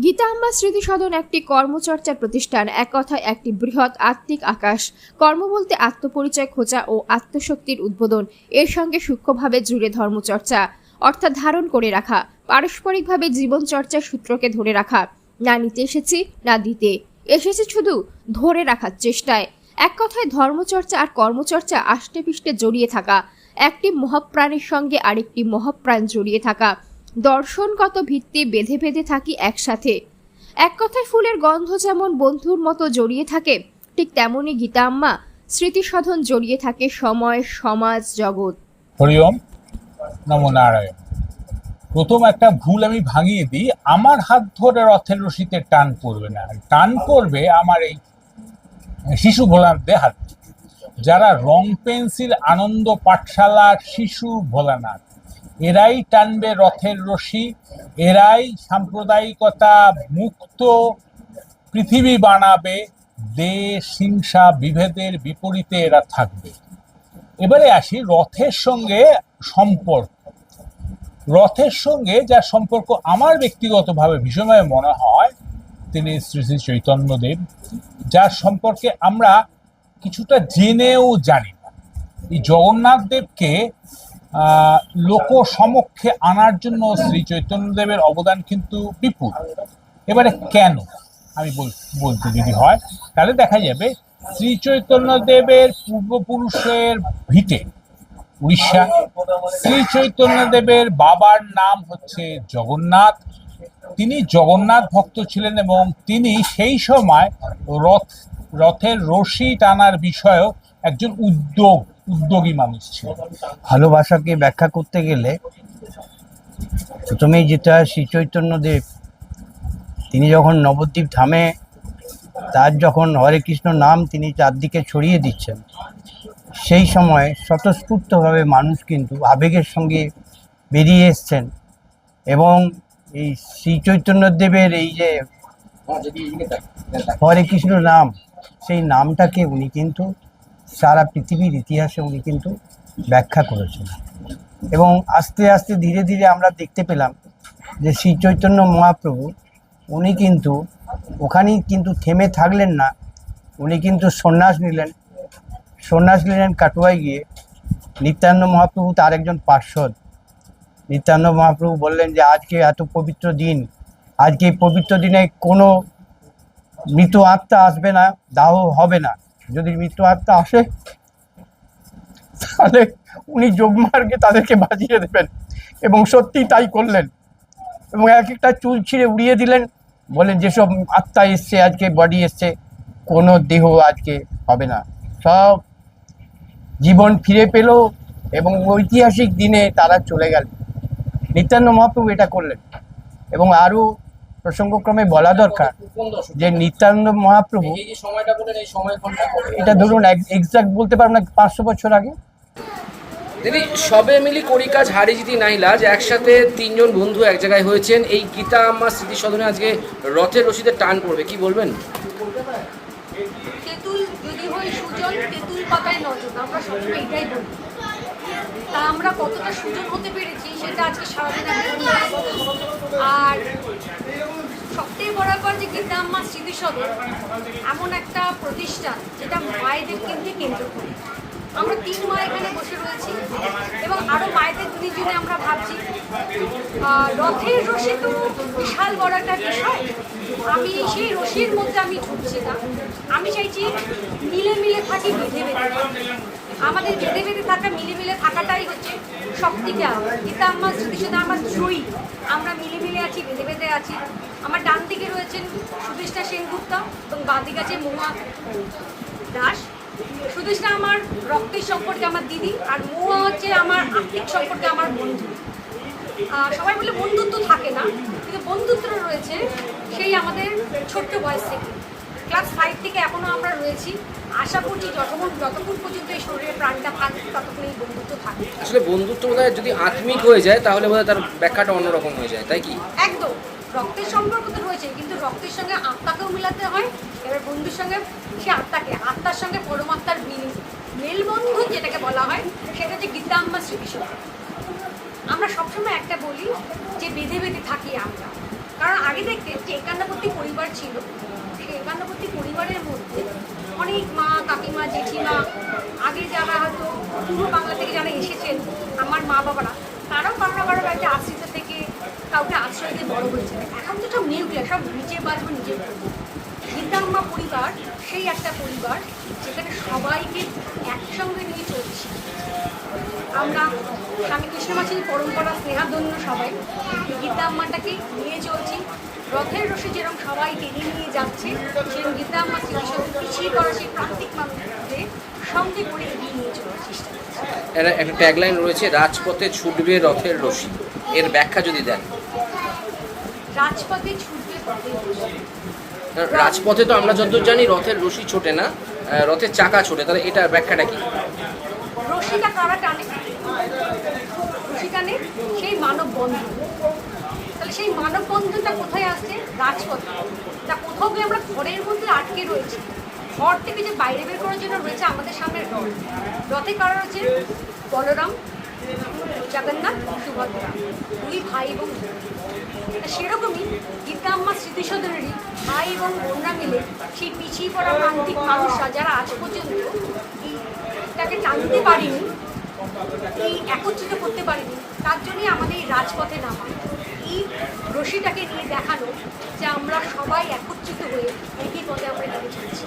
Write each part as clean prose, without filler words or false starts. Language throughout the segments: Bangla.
গীতা আম্মা স্মৃতি সদন একটি কর্মচর্চার প্রতিষ্ঠান, এক কথায় একটি বৃহৎ আত্মিক আকাশ। কর্ম বলতে আত্মপরিচয় খোঁজা ও আত্মশক্তির উদ্বোধন, এর সঙ্গে সূক্ষ্মভাবে জুড়ে ধর্মচর্চা, অর্থাৎ ধারণ করে রাখা, পারস্পরিকভাবে জীবনচর্চার সূত্রকে ধরে রাখা। না নিতে এসেছি, না দিতে এসেছি, শুধু ধরে রাখার চেষ্টায়। এক কথায় ধর্মচর্চা আর কর্মচর্চা আষ্টেপৃষ্টে জড়িয়ে থাকা, একটি মহাপ্রাণের সঙ্গে আরেকটি মহাপ্রাণ জড়িয়ে থাকা। দর্শনগত ভিত্তি বেঁধে বেঁধে থাকি একসাথে। এক কথায় ফুলের গন্ধ যেমন বন্ধুর মতো জড়িয়ে থাকে, ঠিক তেমনই গীতা আম্মা স্মৃতিসধন জড়িয়ে থাকে সময়, সমাজ, জগৎ। হরি ওম, নমো নারায়ণ। প্রথম একটা ভুল আমি ভাঙিয়ে দিই, আমার হাত ধরে রথের রশিতে টান পড়বে না, টান পড়বে আমার এই শিশু ভোলানাথদের হাত। যারা রং পেন্সিল আনন্দ পাঠশালার শিশু ভোলানাথ, এরাই টানবে রথের রশি, এরাই সাম্প্রদায়িকতা মুক্ত পৃথিবী বানাবে, দেশ হিংসা বিভেদের বিপরীতে এরা থাকবে। এবারে আসি রথের সঙ্গে সম্পর্ক। রথের সঙ্গে যার সম্পর্ক আমার ব্যক্তিগতভাবে ভীষণভাবে মনে হয়, তিনি শ্রী শ্রী চৈতন্যদেব, যার সম্পর্কে আমরা কিছুটা জেনেও জানি না। এই জগন্নাথ দেবকে লোক সমক্ষে আনার জন্য শ্রী চৈতন্যদেবের অবদান কিন্তু বিপুল। এবারে কেন আমি বলতে যদি হয়, তাহলে দেখা যাবে শ্রী চৈতন্যদেবের পূর্বপুরুষের ভিটে উড়িষ্যা। শ্রী চৈতন্যদেবের বাবার নাম হচ্ছে জগন্নাথ। তিনি জগন্নাথ ভক্ত ছিলেন এবং তিনি সেই সময় রথের রশি টানার বিষয়েও একজন উদ্যোগী মানুষ ছিলেন। ভালোবাসাকে ব্যাখ্যা করতে গেলে প্রথমেই যেটা, শ্রী চৈতন্যদেব তিনি যখন নবদ্বীপ ধামে তার যখন হরে কৃষ্ণ নাম তিনি চারদিকে ছড়িয়ে দিচ্ছেন, সেই সময় স্বতঃস্ফূর্তভাবে মানুষ কিন্তু আবেগের সঙ্গে বেরিয়ে এসছেন এবং এই শ্রী চৈতন্যদেবের এই যে হরে কৃষ্ণ নাম, সেই নামটাকে উনি কিন্তু সারা পৃথিবীর ইতিহাসে উনি কিন্তু ব্যাখ্যা করেছেন। এবং আস্তে আস্তে ধীরে ধীরে আমরা দেখতে পেলাম যে শ্রী চৈতন্য মহাপ্রভু উনি কিন্তু ওখানেই কিন্তু থেমে থাকলেন না, উনি কিন্তু সন্ন্যাস নিলেন কাটোয়ায় গিয়ে। নিত্যানন্দ মহাপ্রভু তার একজন পার্ষদ। নিত্যানন্দ মহাপ্রভু বললেন যে আজকে এত পবিত্র দিন, আজকে এই পবিত্র দিনে কোনো মৃত আত্মা আসবে না, দাহ হবে না। যদি মৃত আত্মা আসে তাহলে উনি যোগমার্গে তাদেরকে বাজিয়ে দেবেন, এবং সত্যি তাই করলেন। এবং এক একটা চুল ছিঁড়ে উড়িয়ে দিলেন, বলেন যেসব আত্মা এসছে, আজকে বডি এসছে, কোনো দেহ আজকে হবে না, সব জীবন ফিরে পেল এবং ঐতিহাসিক দিনে তারা চলে গেল। নিত্যানন্দ মহাপ্রভু এটা করলেন। এবং আরও প্রসঙ্গক্রমে বলা দরকার যে নিত্যানন্দ মহাপ্রভু, এটা ধরুন এক্সাক্ট বলতে পারবো না, 500 বছর আগে। দিদি, সবে মিলি করি কাজ হারি জিতি নাই লাজ, একসাথে তিনজন বন্ধু এক জায়গায় হয়েছেন। এই গীতা আম্মা স্মৃতি সদনে আজকে রথের রশিতে টান পড়বে, কি বলবেন? তেঁতুল যদি হয় সুজন, তেঁতুল পাতায় নজন, আমরা সবসময় এটাই বলি। তা আমরা কতটা সুজন হতে পেরেছি সেটা আজকে সারাদিন আর সবথেকে বড় ব্যাপার যে গীতা আম্মা স্মৃতি সদন এমন একটা প্রতিষ্ঠান যেটা মায়েদের কেন্দ্র করে। আমরা 3 মা এখানে বসে রয়েছি এবং আরও মায়েদের দিনের জন্য আমরা ভাবছি। রথের রশি তো বিশাল বড় একটা বিষয়, আমি সেই রশির মধ্যে আমি ঢুকছি না। আমি চাইছি মিলে মিলে থাকি, বেঁধে বেঁধে। আমাদের বেঁধে বেঁধে থাকা, মিলে মিলে থাকাটাই হচ্ছে সব থেকে আমার গীতা আম্মার স্মৃতির সাথে আমার জয়ী। আমরা মিলে মিলে আছি, বেঁধে বেঁধে আছি। আমার ডান দিকে রয়েছেন সুদেষ্টা সেনগুপ্তা এবং বাঁ দিকে আছে মহুয়া দাস। সুদেষ্টা আমার রক্তের সম্পর্কে আমার দিদি, আর মহুয়া হচ্ছে আমার আত্মিক সম্পর্কে আমার বন্ধু। সবাই বলে বন্ধুত্ব থাকে না, কিন্তু বন্ধুত্ব রয়েছে সেই আমাদের ছোট্ট বয়স থেকে, ক্লাস 5 থেকে এখনও আমরা রয়েছি। আশা করছি যতক্ষণ পর্যন্ত এই শরীরে প্রাণটা থাকে ততক্ষণ এই বন্ধুত্ব থাকে। আসলে বন্ধুত্ব বোধহয় যদি আত্মিক হয়ে যায় তাহলে বোধহয় তার ব্যাখ্যাটা অন্যরকম হয়ে যায়, তাই কি? একদম, রক্তের সম্পর্ক তো রয়েছে, কিন্তু রক্তের সঙ্গে আত্মাকেও মিলাতে হয়। এবার বন্ধুর সঙ্গে সে আত্মার সঙ্গে পরমাত্মার মেলবন্ধন যেটাকে বলা হয়, সেটা হচ্ছে গীতা আম্মা স্মৃতি সদন। আমরা সবসময় একটা বলি যে বেঁধে বেঁধে থাকি আমরা, কারণ আগে দেখতে যে একান্নবর্তী পরিবার ছিল, সেই একান্নবর্তী পরিবারের মধ্যে অনেক মা, কাকিমা, জেঠিমা, আগে যারা হয়তো পূর্ব বাংলা থেকে যারা এসেছেন, আমার মা বাবারা, তারাও কারো না কারো বাড়িতে আশ্রিত থেকে কাউকে আশ্রয় দিয়ে বড় হয়েছে। এখন তো সব নিউক্লিয়ার, সব নিজের বাঁচবো নিজের করবো। গীতাম্মা পরিবার সেই একটা পরিবার যেখানে সবাইকে একসঙ্গে নিয়ে চলছি। আমরা স্বামী কৃষ্ণমাসির পরম্পরা স্নেহাধন্য সবাই গীতাম্মাটাকে নিয়ে চলছি। রথের রশি যেরকম সবাই টেনে নিয়ে যাচ্ছে, সেরকম গীতাম্মা চিকিৎসা পিছিয়ে করা সেই প্রান্তিক মানুষদের সঙ্গে করে এগিয়ে নিয়ে চলার চেষ্টা করছি। একটা ট্যাগলাইন রয়েছে, রাজপথে ছুটবে রথের রশি, এর ব্যাখ্যা যদি দেন। রাজপথে ছুটবে রথের রশি। রাজপথে তো আমরা যতদূর জানি রথের রশি ছোটে না, রথের চাকা ছোটে, তাহলে এটার ব্যাখ্যাটা কি? রশিটা কারা টানে? রশি টানে সেই মানববন্ধন। তাহলে সেই মানববন্ধনটা কোথায় আসছে? রাজপথে। তা কোথাও গিয়ে আমরা ঘরের মধ্যে আটকে রয়েছি, ঘর থেকে যে বাইরে বের করার জন্য রয়েছে আমাদের সামনে রথ। রথে কারা রয়েছে? বলরাম, জগন্নাথ, সুভদ্রা, দুই ভাই এবং বোন। সেরকমই গীতাম্মা স্মৃতিসদনেরই ভাই এবং বোনরা মিলে সেই পিছিয়ে পড়া প্রান্তিক মানুষরা যারা আজ পর্যন্ত এইটাকে টানতে পারিনি, এই একত্রিত করতে পারিনি, তার জন্যই আমাদের এই রাজপথে নামা, এই রশিটাকে নিয়ে দেখানো যে আমরা সবাই একত্রিত হয়ে একই পথে আমরা এগিয়ে চলছি।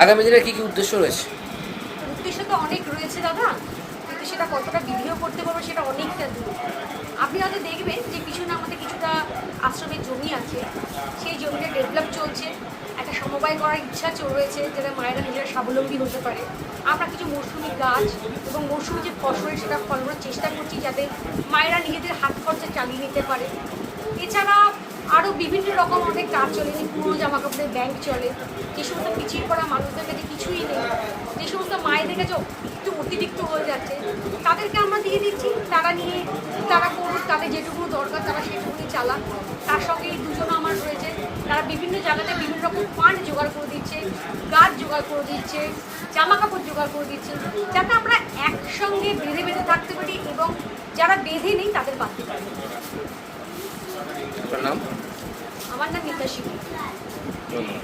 আগামী দিনে কি কি উদ্দেশ্য রয়েছে? উদ্দেশ্য তো অনেক রয়েছে দাদা, কিন্তু সেটা কতটা ভিডিও করতে পারবো সেটা অনেকটা দূর। আপনি হয়তো দেখবেন যে পিছনে আমাদের কিছুটা আশ্রমের জমি আছে, সেই জমিটা ডেভেলপ চলছে, একটা সমবায় করার ইচ্ছা রয়েছে যাতে মায়েরা নিজেরা স্বাবলম্বী হতে পারে। আমরা কিছু মৌসুমি গাছ এবং মৌসুমি যে ফসল সেটা ফলানোর চেষ্টা করছি যাতে মায়েরা নিজেদের হাত খরচা চালিয়ে নিতে পারে। এছাড়া আরও বিভিন্ন রকম অনেক কাজ চলে, পুরো জামা কাপড়ের ব্যাংক চলে, যে সমস্ত পিছিয়ে পড়া মানুষদের কাছে কিছুই নেই, যে সমস্ত মায়েদের কাছে একটু অতিরিক্ত হয়ে যাচ্ছে, তাদেরকে আমরা দিয়ে দিচ্ছি, তারা করুক, তাদের যেটুকু দরকার তারা সেটুকুনি চালাক। তার সঙ্গে এই দুজনও আমার রয়েছে, তারা বিভিন্ন জায়গাতে বিভিন্ন রকম ফান্ড জোগাড় করে দিচ্ছে, গাছ জোগাড় করে দিচ্ছে, জামা কাপড় জোগাড় করে দিচ্ছে, যাতে আমরা একসঙ্গে বেঁধে বেঁধে থাকতে পারি এবং যারা বেঁধে নেই তাদের বাঁধতে পারি। আপনার নাম? আমার নাম নিতা সিং। ধন্যবাদ।